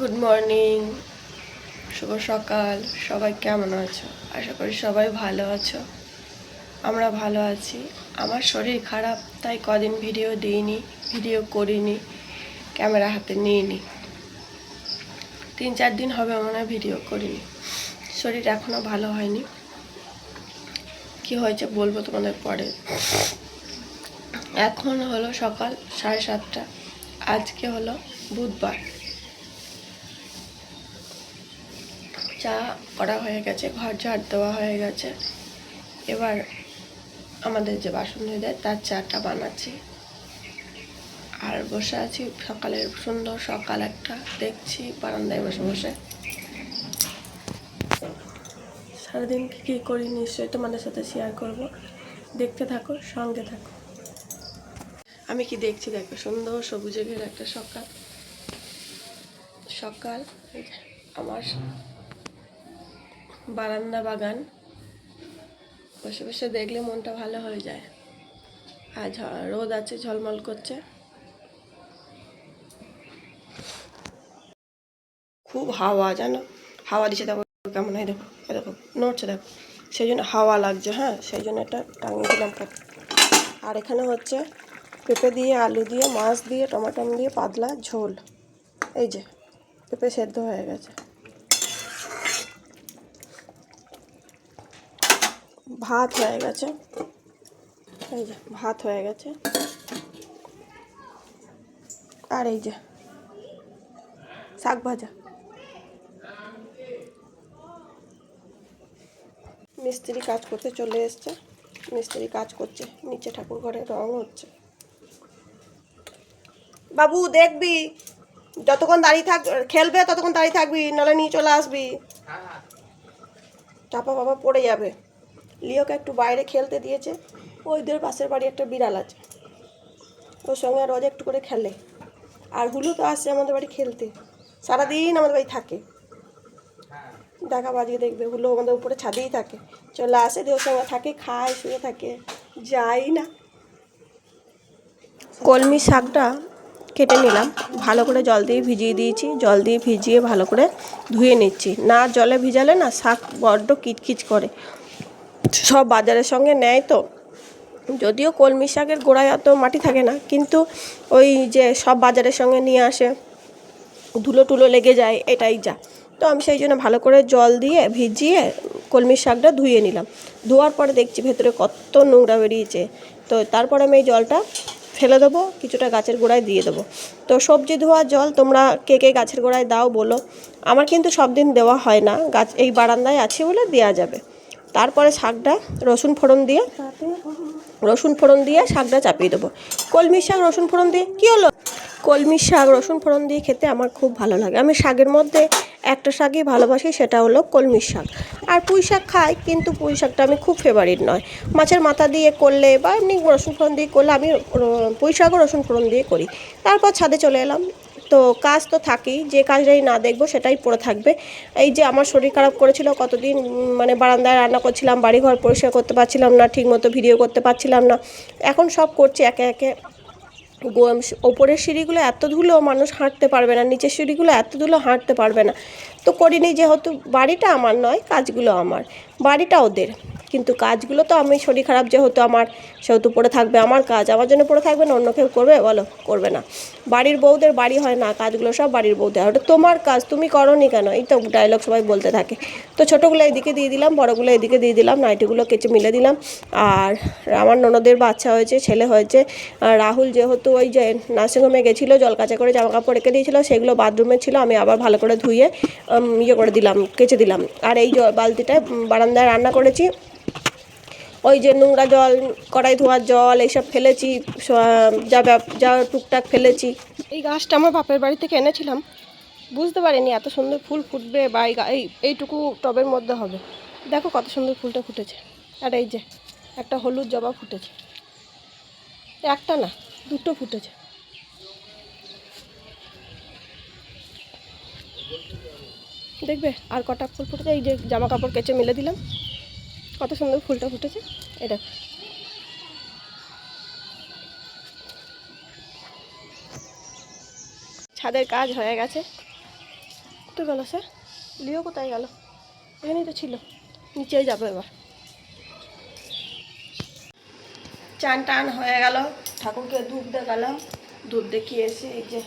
Good morning, শুভ সকাল। সবাই কেমন আছো? আশা করি সবাই ভালো আছো। আমরা ভালো আছি। আমার শরীর খারাপ, তাই কদিন ভিডিও করিনি, ক্যামেরা হাতে নিইনি। 3-4 দিন হবে মনে হয় ভিডিও করিনি। শরীর এখনো ভালো হয়নি। কি হয়েছে বলবো তোমাদের পরে। এখন হলো সকাল 7:30। আজকে হলো বুধবার। চা করা হয়ে গেছে, ঘর ঝাড় দেওয়া হয়ে গেছে। এবার আমাদের যে বাসন ধুয়ে দেয় তার চাটা বানাচ্ছি আর বসে আছি। সকালের সুন্দর সকাল একটা দেখছি বারান্দায় বসে বসে। সারাদিন কী করি নিশ্চয়ই তোমাদের সাথে শেয়ার করব। দেখতে থাকো, সঙ্গে থাকো। আমি কি দেখছি দেখো, সুন্দর সবুজে ঘেরা একটা সকাল। আমার বারান্দা বাগান, বসে বসে দেখলে মনটা ভালো হয়ে যায়। আজ রোদ আছে, ঝলমল করছে। খুব হাওয়া, জানো, হাওয়া দিচ্ছে। দেখো কেমন হয়, দেখো দেখো নড়ছে, দেখো। সেই জন্য হাওয়া লাগছে। হ্যাঁ, সেই জন্য এটা টাঙিয়ে দিলাম। আর এখানে হচ্ছে পেঁপে দিয়ে, আলু দিয়ে, মাছ দিয়ে, টমাটম দিয়ে পাতলা ঝোল। এই যে পেঁপে সেদ্ধ হয়ে গেছে। ভাত হয়ে গেছে। এই যে ভাত হয়ে গেছে। আর এই যে শাক ভাজা। মিস্ত্রি কাজ করতে চলে এসছে। মিস্ত্রি কাজ করছে, নিচে ঠাকুর ঘরে রং হচ্ছে। বাবু দেখবি, যতক্ষণ দাঁড়িয়ে খেলবে ততক্ষণ দাঁড়িয়ে থাকবি, নাহলে নিয়ে চলে আসবি। চাপা বাবা পড়ে যাবে। লিওকে একটু বাইরে খেলতে দিয়েছে। ওইদের পাশের বাড়ি একটা বিড়াল আছে, ওর সঙ্গে রোজ একটু করে খেলে। আর হুলু তো আসছে আমাদের বাড়ি খেলতে, সারাদিন আমাদের বাড়ি থাকে। দেখা বাজিয়ে দেখবে, হুলো আমাদের উপরে ছাদেই থাকে। চলে আসে, ওর সঙ্গে থাকে, খায়, শুয়ে থাকে। যাই না। কলমি শাকটা কেটে নিলাম, ভালো করে জল দিয়ে ভিজিয়ে দিয়েছি। জল দিয়ে ভিজিয়ে ভালো করে ধুয়ে নিচ্ছি। না জলে ভিজালে না শাক বড্ড কিচকিচ করে। সব বাজারের সঙ্গে নেয় তো, যদিও কলমি শাকের গোড়ায় অত মাটি থাকে না, কিন্তু ওই যে সব বাজারের সঙ্গে নিয়ে আসে, ধুলো টুলো লেগে যায়, এটাই যা। তো আমি সেই জন্য ভালো করে জল দিয়ে ভিজিয়ে কলমি শাকটা ধুয়ে নিলাম। ধোয়ার পরে দেখছি ভেতরে কত নোংরা বেরিয়েছে। তো তারপরে আমি এই জলটা ফেলে দেবো, কিছুটা গাছের গোড়ায় দিয়ে দেবো। তো সবজি ধোয়ার জল তোমরা কে কে গাছের গোড়ায় দাও বলো। আমার কিন্তু সব দিন দেওয়া হয় না, গাছ এই বারান্দায় আছে বলে দেওয়া যাবে। তারপরে শাকটা রসুন ফোড়ন দিয়ে শাকটা চাপিয়ে দেবো। কলমি শাক রসুন ফোড়ন দিয়ে কী হলো, কলমি শাক রসুন ফোড়ন দিয়ে খেতে আমার খুব ভালো লাগে। আমি শাকের মধ্যে একটা শাকই ভালোবাসি, সেটা হলো কলমি শাক। আর পুঁই শাক খাই, কিন্তু পুঁই শাকটা আমি খুব ফেভারিট নয়। মাছের মাথা দিয়ে করলে বা এমনি রসুন ফোড়ন দিয়ে করলে আমি পুঁই শাকও রসুন ফোড়ন দিয়ে করি। তারপর ছাদে চলে এলাম। তো কাজ তো থাকেই, যে কাজটাই না দেখবো সেটাই পড়ে থাকবে। এই যে আমার শরীর খারাপ করেছিল কতদিন, মানে বারান্দায় রান্না করছিলাম, বাড়িঘর পরিষ্কার করতে পারছিলাম না, ঠিকমতো ভিডিও করতে পারছিলাম না। এখন সব করছি একে একে। ওপরের সিঁড়িগুলো এত ধুলো, মানুষ হাঁটতে পারবে না। নিচের সিঁড়িগুলো এত ধুলো, হাঁটতে পারবে না। তো করিনি, যেহেতু বাড়িটা আমার নয়, কাজগুলো আমার, বাড়িটা ওদের। কিন্তু কাজগুলো তো আমি, শরীর খারাপ যেহেতু আমার, সেহেতু পড়ে থাকবে। আমার কাজ আমার জন্য পড়ে থাকবে না, অন্য কেউ করবে বলো? করবে না। বাড়ির বউদের বাড়ি হয় না, কাজগুলো সব বাড়ির বউদের। ওটা তোমার কাজ, তুমি করোনি কেন, এই তো ডায়লগ সবাই বলতে থাকে। তো ছোটোগুলো এদিকে দিয়ে দিলাম, বড়োগুলো এদিকে দিয়ে দিলাম, নাইটিগুলো কেচে মিলে দিলাম। আর আমার ননদের বাচ্চা হয়েছে, ছেলে হয়েছে। রাহুল যেহেতু ওই যে নার্সিংহোমে গেছিলো, জল কাচা করে জামা কাপড় রেখে দিয়েছিলো, সেগুলো বাথরুমে ছিল, আমি আবার ভালো করে ধুয়ে করে দিলাম, কেচে দিলাম। আর এই বালতিটায় বারান্দায় রান্না করেছি। ওই যে নোংরা জল, কড়াই ধোয়ার জল, এইসব ফেলেছি, যা টুকটাক ফেলেছি। এই গাছটা আমার বাপের বাড়ি থেকে এনেছিলাম, বুঝতে পারিনি এত সুন্দর ফুল ফুটবে, বা এইটুকু টবের মধ্যে হবে। দেখো কত সুন্দর ফুলটা ফুটেছে। আর এই যে একটা হলুদ জবা ফুটেছে, একটা না, দুটো ফুটেছে। দেখবে আর কটা ফুল ফুটেছে। এই যে জামা কাপড় কেচে মেলে দিলাম, কত সুন্দর ফুলটা ফুটেছে। এটা ছাদের কাজ হয়ে গেছে। তো গেল সে, লিও কোথায় গেল? এখানেই তো ছিল, নিচেই যাবে এবার। চান টান হয়ে গেল, ঠাকুরকে ধূপ দেখালাম, ধূপ দেখিয়ে এসে এই যে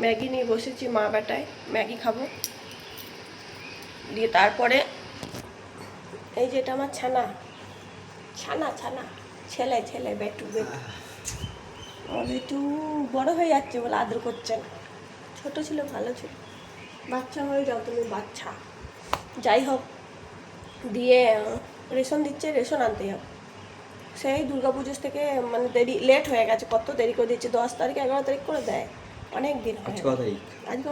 ম্যাগি নিয়ে বসেছি, মা বেটায় ম্যাগি খাবো। দিয়ে তারপরে এই যে এটা আমার ছানা ছানা ছানা ছেলে ছেলে বেটু বেটু, আমার বেটু বড় হয়ে যাচ্ছে বলে আদর করছেন। ছোট ছিল ভালো ছিল, বাচ্চা হয়ে যাও তুমি বাচ্চা। যাই হোক, দিয়ে রেশন দিচ্ছে, রেশন আনতে যাও। সেই দুর্গাপুজোর থেকে মানে দেরি, লেট হয়ে গেছে, কত দেরি করে দিচ্ছে। 10 তারিখ 11 তারিখ করে দেয়, অনেক দিন হয়। কত তারিখ? আজকে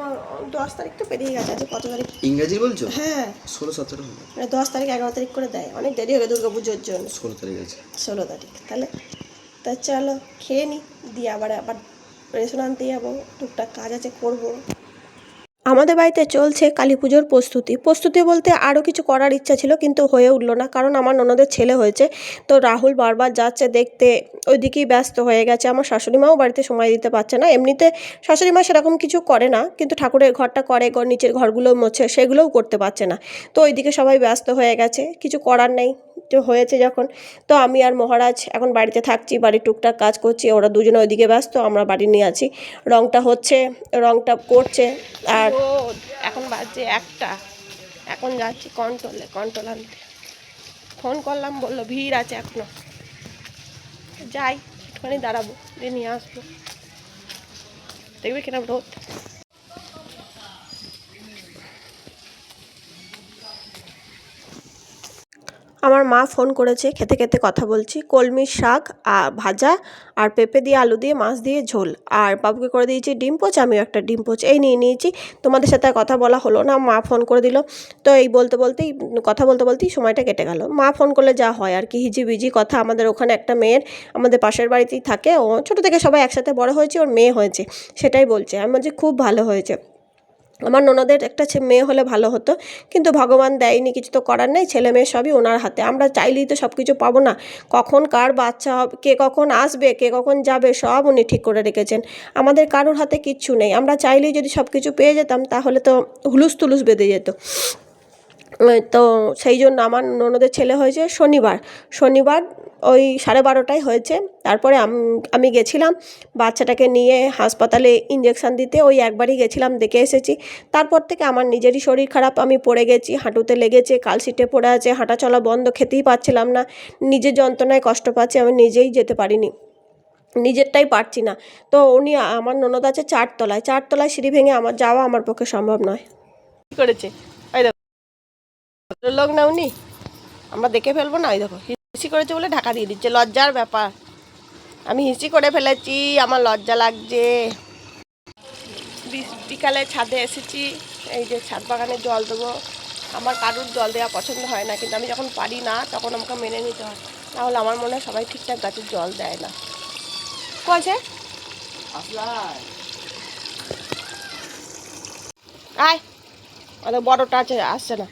10 তারিখ তো পেরিয়ে গেছে, আজকে কত তারিখ? ইংরেজি বলছো? হ্যাঁ 16-17 হবে। মানে 10 তারিখ 11 তারিখ করে দেয়, অনেক দেরি হবে দুর্গাপুজোর জন্য। 16 তারিখ আছে। 16 তারিখ। তাহলে তা চলো খেয়ে নিই, দিয়ে আবার আবার রেশন আনতে যাবো, টুকটাক কাজ আছে করবো। আমাদের বাড়িতে চলছে কালী পুজোর প্রস্তুতি বলতে আরও কিছু করার ইচ্ছা ছিল, কিন্তু হয়ে উঠলো না, কারণ আমার ননদের ছেলে হয়েছে। তো রাহুল বারবার যাচ্ছে দেখতে, ওইদিকেই ব্যস্ত হয়ে গেছে। আমার শাশুড়ি মাও বাড়িতে সময় দিতে পারছে না। এমনিতে শাশুড়ি মা সেরকম কিছু করে না, কিন্তু ঠাকুরের ঘরটা করে, নিচের ঘরগুলো মোছে, সেগুলোও করতে পারছে না। তো ওইদিকে সবাই ব্যস্ত হয়ে গেছে, কিছু করার নেই, তো হয়েছে যখন। তো আমি আর মহারাজ এখন বাড়িতে থাকছি, বাড়ির টুকটাক কাজ করছি, ওরা দুজনে ওইদিকে ব্যস্ত, আমরা বাড়ি নিয়ে আছি। রংটা হচ্ছে, রংটা করছে। আর এখন বাজছে 1টা, এখন যাচ্ছি কন্ট্রোল আনতে। ফোন করলাম, বললো ভিড় আছে এখনো। যাই একটুখানি দাঁড়াবো, দিয়ে নিয়ে আসবো। দেখবে কিরম রোদ। আমার মা ফোন করেছে, খেতে খেতে কথা বলছি। কলমির শাক ভাজা, আর পেঁপে দিয়ে আলু দিয়ে মাছ দিয়ে ঝোল, আর বাবুকে করে দিয়েছি ডিম পোচ, আমিও একটা ডিম পোচ এই নিয়ে নিয়েছি। তোমাদের সাথে কথা বলা হলো না, মা ফোন করে দিল। তো এই কথা বলতে বলতেই সময়টা কেটে গেল। মা ফোন করলে যা হয় আর কি, হিজিবিজি কথা। আমাদের ওখানে একটা মেয়ের, আমাদের পাশের বাড়িতেই থাকে, ও ছোটো থেকে সবাই একসাথে বড় হয়েছে, ওর মেয়ে হয়েছে, সেটাই বলছে। আমি বলছি খুব ভালো হয়েছে, আমার ননদের একটা মেয়ে হলে ভালো হতো, কিন্তু ভগবান দেয়নি, কিছু তো করার নেই। ছেলে মেয়ে সবই ওনার হাতে, আমরা চাইলেই তো সব কিছু পাবো না। কখন কার বাচ্চা হবে, কে কখন আসবে, কে কখন যাবে, সব উনি ঠিক করে রেখেছেন। আমাদের কারোর হাতে কিচ্ছু নেই, আমরা চাইলেই যদি সব কিছু পেয়ে যেতাম, তাহলে তো হুলুস তুলুস বেঁধে যেত। তো সেই জন্য আমার ননদের ছেলে হয়েছে শনিবার ওই 12:30টায় হয়েছে। তারপরে আমি গেছিলাম বাচ্চাটাকে নিয়ে হাসপাতালে ইঞ্জেকশান দিতে, ওই একবারই গেছিলাম, দেখে এসেছি। তারপর থেকে আমার নিজেরই শরীর খারাপ, আমি পড়ে গেছি, হাঁটুতে লেগেছে, কালশিটে পড়ে আছে, হাঁটা চলা বন্ধ, খেতেই পাচ্ছিলাম না, নিজের যন্ত্রণায় কষ্ট পাচ্ছি, আমি নিজেই যেতে পারিনি, নিজেরটাই পারছি না। তো উনি, আমার ননদ আছে 4 তলায় সিঁড়ি ভেঙে আমার যাওয়া আমার পক্ষে সম্ভব নয়। কী করেছে লোক না, উনি আমরা দেখে ফেলবো না, ওই দেখো হিসি করেছে বলে ঢাকা দিয়ে দিচ্ছে, লজ্জার ব্যাপার। আমি হিসি করে ফেলেছি, আমার লজ্জা লাগছে। বিকালে ছাদে এসেছি, এই যে ছাদ বাগানে জল দেবো। আমার কারুর জল দেওয়া পছন্দ হয় না, কিন্তু আমি যখন পারি না তখন আমাকে মেনে নিতে হয়, তাহলে আমার মনে হয় সবাই ঠিকঠাক গাছের জল দেয় না। কছে আয়, আমাদের বড়টা আছে, আসছে না,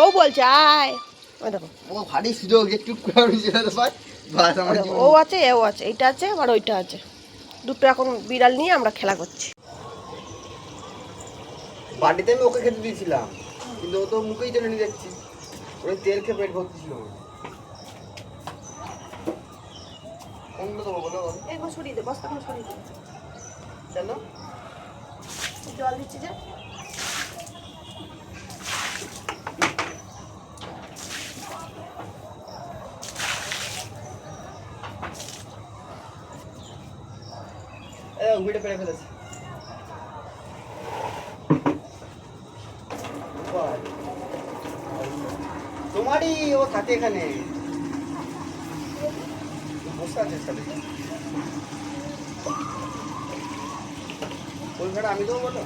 ও বলছে আয়। দেখো ও আছে, এও আছে, এইটা আছে, আবার ওইটা আছে, দুটো এখন বিড়াল নিয়ে আমরা খেলা করছি। বাড়িতে আমি ওকে খেতে দিয়েছিলাম, কিন্তু ও তো মুখেই টেনে নিয়ে যাচ্ছি, ওই তেল খেয়ে পেট ভর্তি ছিল। কোনটা দেবো বলো? এগুলো সরিয়ে দে, বস্তাগুলো সরিয়ে দে। কেন জল দিচ্ছি যে। উইটা পেরে ফেলেছে। তোমারই ও থাকে এখানে বসে আছে সাথে। ওই ভাড়া আমি দেবো বলো।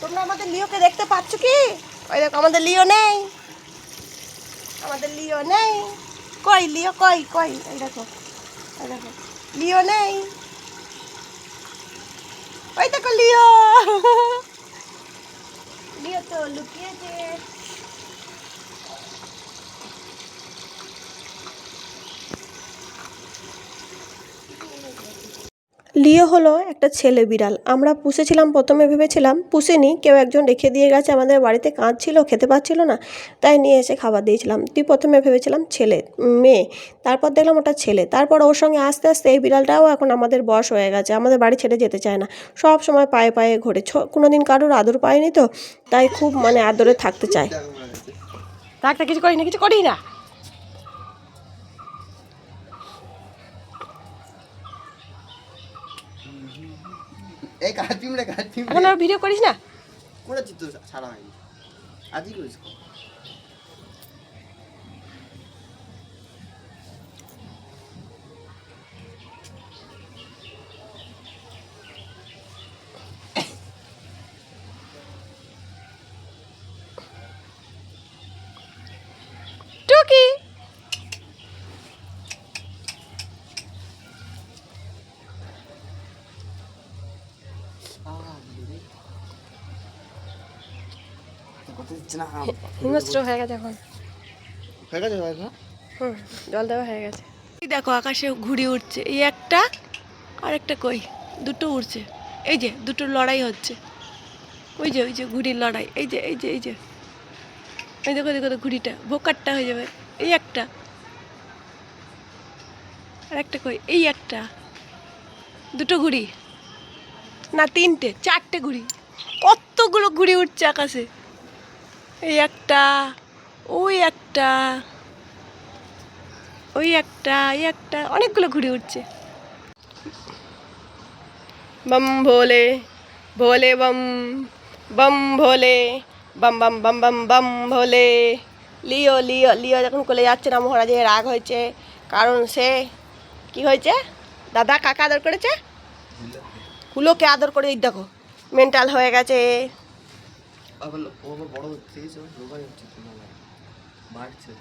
তোমরা আমাদের লিওকে দেখতে পাচ্ছ কি? ওই দেখো আমাদের লিও নেই, আমাদের লিও নেই। কই লিও, কই কই, এই দেখো, এই দেখো লিও নেই, ওই দেখো লিও। লুকিয়েছে। লিও হলো একটা ছেলে বিড়াল। আমরা পুষেছিলাম, প্রথমে ভেবেছিলাম পুষিনি, কেউ একজন রেখে দিয়ে গেছে, আমাদের বাড়িতে কাঁদছিল, খেতে পাচ্ছিল না, তাই নিয়ে এসে খাবার দিয়েছিলাম। তুই প্রথমে ভেবেছিলাম মেয়ে, তারপর দেখলাম ওটা ছেলে। তারপর ওর সঙ্গে আস্তে আস্তে এই বিড়ালটাও এখন আমাদের বশ হয়ে গেছে, আমাদের বাড়ি ছেড়ে যেতে চায় না, সব সময় পায়ে পায়ে ঘোরে। কোনো দিন কারোর আদর পায়নি তো, তাই খুব মানে আদরে থাকতে চায়। থাকতে কিছু করি না, কিছু করি না। এই কাটিম রে এখন আর ভিডিও করিস না? করেছি তো, ছাড়া হয়নি, আজই করেছি। টুকি কথা দিচ্ছে না। হিংস্র হয়ে গেছে এখন। হয়ে গেছে ভাই না? জল দেওয়া হয়ে গেছে। এই দেখো আকাশে ঘুড়ি উঠছে, এই একটা আর একটা কই, দুটো উড়ছে। এই যে দুটোর লড়াই হচ্ছে, ওই যে ঘুড়ির লড়াই, এই যে এই দেখো দেখো তো ঘুড়িটা ভোকারটা হয়ে যাবে। এই একটা আর একটা কই, এই একটা, দুটো ঘুড়ি না তিনটে চারটে ঘুড়ি, কতগুলো ঘুড়ি উঠছে আকাশে। এই একটা, ওই একটা, ওই একটা, এই একটা, অনেকগুলো ঘুড়ি উঠছে। बम भोले भोले बम बम भोले बम बम बम बम बम भोले। লিও লিও লিও যখন কোলে যাচ্ছে না, মহারাজের রাগ হয়েছে, কারণ সে কি হয়েছে, দাদা কাকা আদর করেছে, হুলোকে আদর করে, এই দেখো মেন্টাল হয়ে গেছে। আবার ও আবার বড় হচ্ছে, লোকাই হচ্ছে, বাড়ছে।